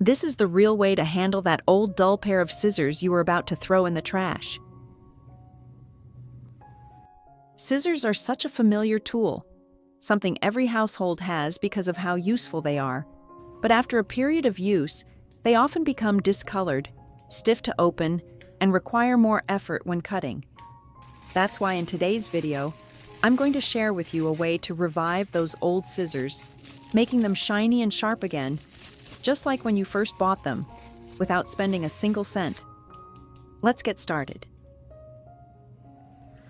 This is the real way to handle that old dull pair of scissors you were about to throw in the trash. Scissors are such a familiar tool, something every household has because of how useful they are. But after a period of use, they often become discolored, stiff to open, and require more effort when cutting. That's why in today's video, I'm going to share with you a way to revive those old scissors, making them shiny and sharp again, just like when you first bought them, without spending a single cent. Let's get started.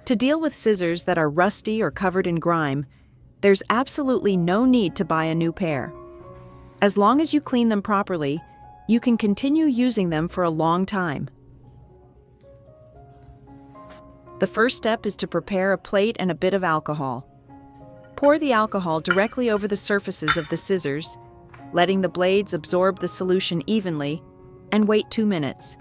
To deal with scissors that are rusty or covered in grime, there's absolutely no need to buy a new pair. As long as you clean them properly, you can continue using them for a long time. The first step is to prepare a plate and a bit of alcohol. Pour the alcohol directly over the surfaces of the scissors, letting the blades absorb the solution evenly, and wait 2 minutes.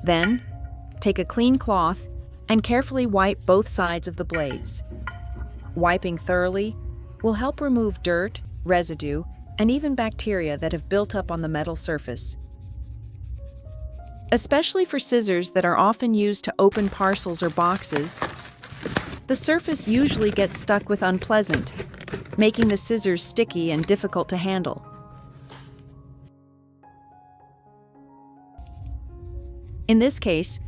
Then, take a clean cloth and carefully wipe both sides of the blades. Wiping thoroughly will help remove dirt, residue, and even bacteria that have built up on the metal surface. Especially for scissors that are often used to open parcels or boxes, the surface usually gets stuck with unpleasant, making the scissors sticky and difficult to handle. In this case,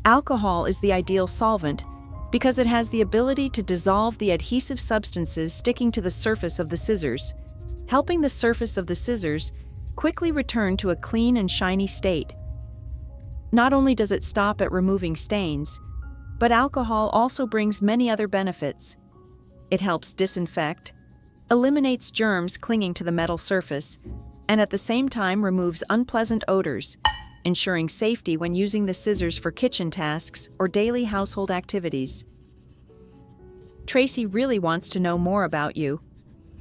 alcohol is the ideal solvent because it has the ability to dissolve the adhesive substances sticking to the surface of the scissors, helping the surface of the scissors quickly return to a clean and shiny state. Not only does it stop at removing stains, but alcohol also brings many other benefits. It helps disinfect, eliminates germs clinging to the metal surface, and at the same time removes unpleasant odors, ensuring safety when using the scissors for kitchen tasks or daily household activities. Tracy really wants to know more about you.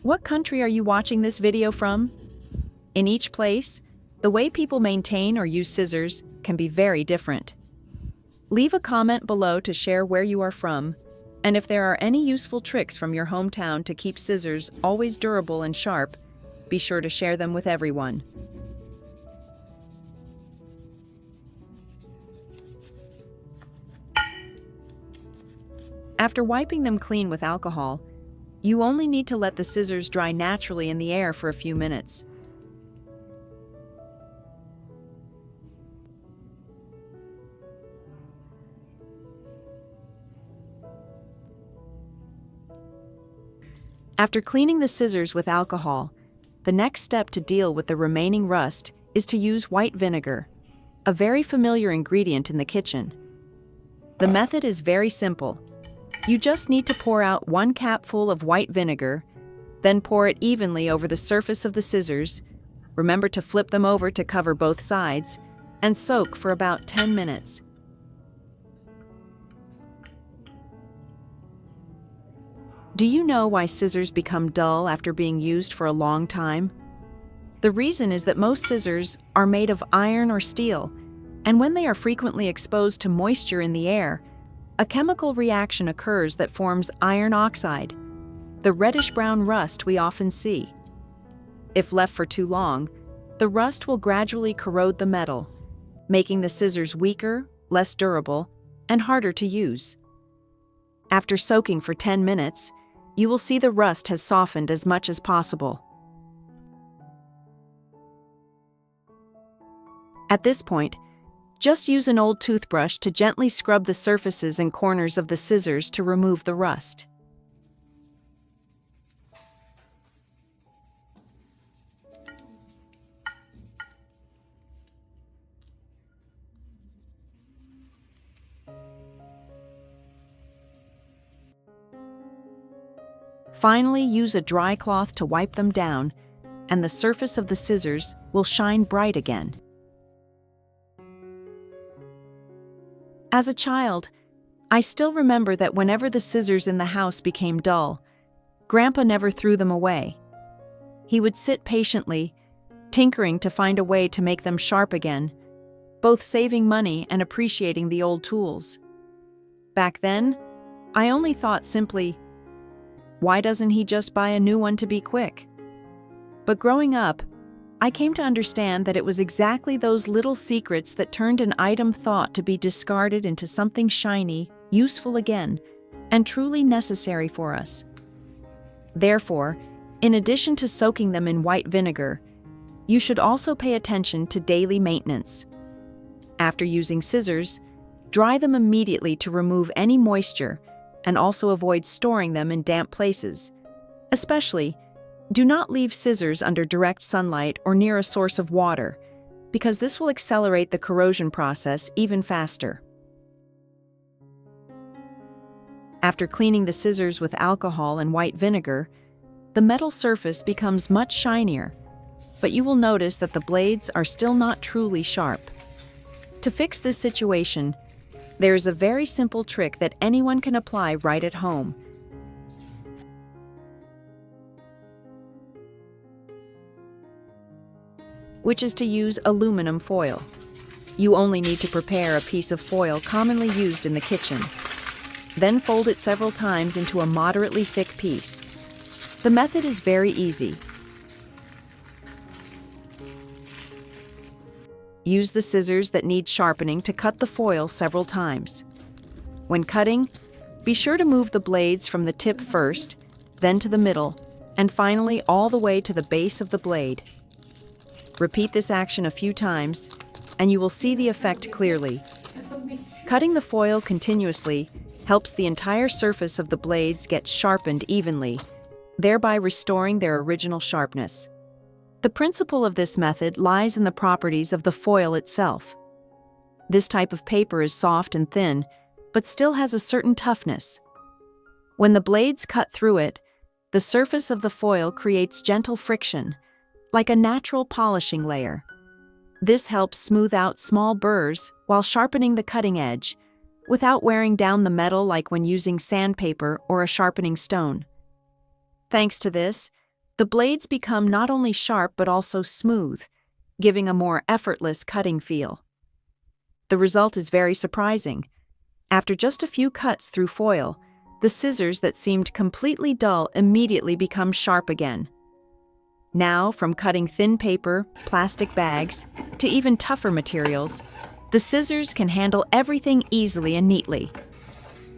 What country are you watching this video from? In each place, the way people maintain or use scissors can be very different. Leave a comment below to share where you are from, and if there are any useful tricks from your hometown to keep scissors always durable and sharp, be sure to share them with everyone. After wiping them clean with alcohol, you only need to let the scissors dry naturally in the air for a few minutes. After cleaning the scissors with alcohol, the next step to deal with the remaining rust is to use white vinegar, a very familiar ingredient in the kitchen. The method is very simple. You just need to pour out 1 capful of white vinegar, then pour it evenly over the surface of the scissors. Remember to flip them over to cover both sides, and soak for about 10 minutes. Do you know why scissors become dull after being used for a long time? The reason is that most scissors are made of iron or steel, and when they are frequently exposed to moisture in the air, a chemical reaction occurs that forms iron oxide, the reddish-brown rust we often see. If left for too long, the rust will gradually corrode the metal, making the scissors weaker, less durable, and harder to use. After soaking for 10 minutes, you will see the rust has softened as much as possible. At this point, just use an old toothbrush to gently scrub the surfaces and corners of the scissors to remove the rust. Finally, use a dry cloth to wipe them down, and the surface of the scissors will shine bright again. As a child, I still remember that whenever the scissors in the house became dull, Grandpa never threw them away. He would sit patiently, tinkering to find a way to make them sharp again, both saving money and appreciating the old tools. Back then, I only thought simply, why doesn't he just buy a new one to be quick? But growing up, I came to understand that it was exactly those little secrets that turned an item thought to be discarded into something shiny, useful again, and truly necessary for us. Therefore, in addition to soaking them in white vinegar, you should also pay attention to daily maintenance. After using scissors, dry them immediately to remove any moisture and also avoid storing them in damp places. Especially, do not leave scissors under direct sunlight or near a source of water, because this will accelerate the corrosion process even faster. After cleaning the scissors with alcohol and white vinegar, the metal surface becomes much shinier, but you will notice that the blades are still not truly sharp. To fix this situation, there is a very simple trick that anyone can apply right at home. Which is to use aluminum foil. You only need to prepare a piece of foil commonly used in the kitchen. Then fold it several times into a moderately thick piece. The method is very easy. Use the scissors that need sharpening to cut the foil several times. When cutting, be sure to move the blades from the tip first, then to the middle, and finally all the way to the base of the blade. Repeat this action a few times, and you will see the effect clearly. Cutting the foil continuously helps the entire surface of the blades get sharpened evenly, thereby restoring their original sharpness. The principle of this method lies in the properties of the foil itself. This type of paper is soft and thin, but still has a certain toughness. When the blades cut through it, the surface of the foil creates gentle friction, like a natural polishing layer. This helps smooth out small burrs while sharpening the cutting edge, without wearing down the metal like when using sandpaper or a sharpening stone. Thanks to this, the blades become not only sharp but also smooth, giving a more effortless cutting feel. The result is very surprising. After just a few cuts through foil, the scissors that seemed completely dull immediately become sharp again. Now, from cutting thin paper, plastic bags, to even tougher materials, the scissors can handle everything easily and neatly.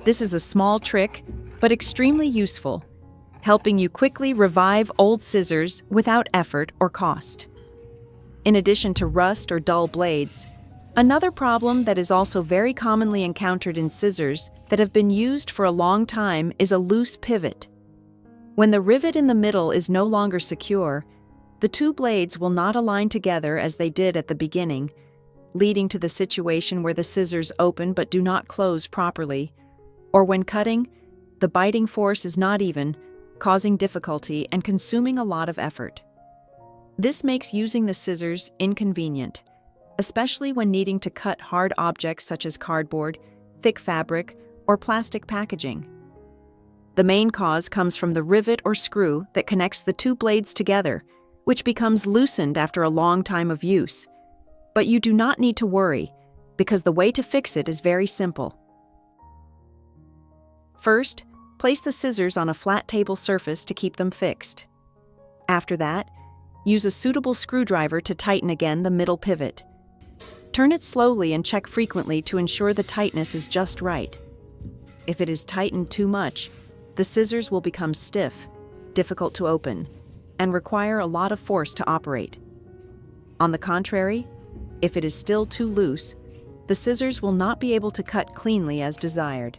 This is a small trick, but extremely useful, helping you quickly revive old scissors without effort or cost. In addition to rust or dull blades, another problem that is also very commonly encountered in scissors that have been used for a long time is a loose pivot. When the rivet in the middle is no longer secure, the two blades will not align together as they did at the beginning, leading to the situation where the scissors open but do not close properly, or when cutting, the biting force is not even, causing difficulty and consuming a lot of effort. This makes using the scissors inconvenient, especially when needing to cut hard objects such as cardboard, thick fabric, or plastic packaging. The main cause comes from the rivet or screw that connects the two blades together, which becomes loosened after a long time of use. But you do not need to worry, because the way to fix it is very simple. First, place the scissors on a flat table surface to keep them fixed. After that, use a suitable screwdriver to tighten again the middle pivot. Turn it slowly and check frequently to ensure the tightness is just right. If it is tightened too much, the scissors will become stiff, difficult to open, and require a lot of force to operate. On the contrary, if it is still too loose, the scissors will not be able to cut cleanly as desired.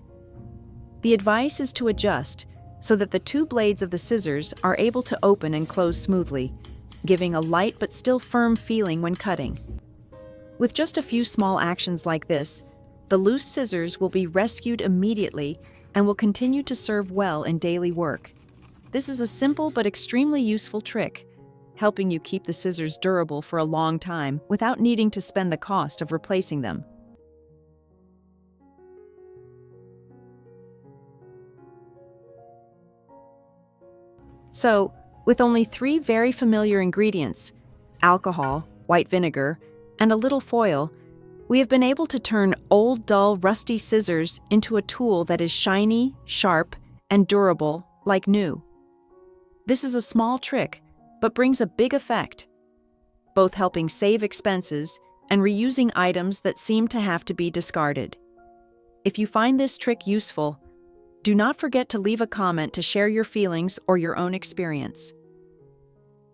The advice is to adjust so that the two blades of the scissors are able to open and close smoothly, giving a light but still firm feeling when cutting. With just a few small actions like this, the loose scissors will be rescued immediately and will continue to serve well in daily work. This is a simple but extremely useful trick, helping you keep the scissors durable for a long time without needing to spend the cost of replacing them. So, with only 3 very familiar ingredients, alcohol, white vinegar, and a little foil, We have been able to turn old, dull, rusty scissors into a tool that is shiny, sharp, and durable, like new. This is a small trick, but brings a big effect, both helping save expenses and reusing items that seem to have to be discarded. If you find this trick useful, do not forget to leave a comment to share your feelings or your own experience.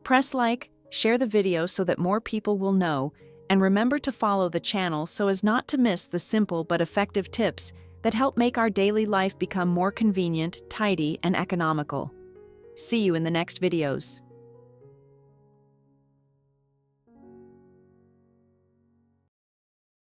Press like, share the video so that more people will know, and remember to follow the channel so as not to miss the simple but effective tips that help make our daily life become more convenient, tidy, and economical. See you in the next videos.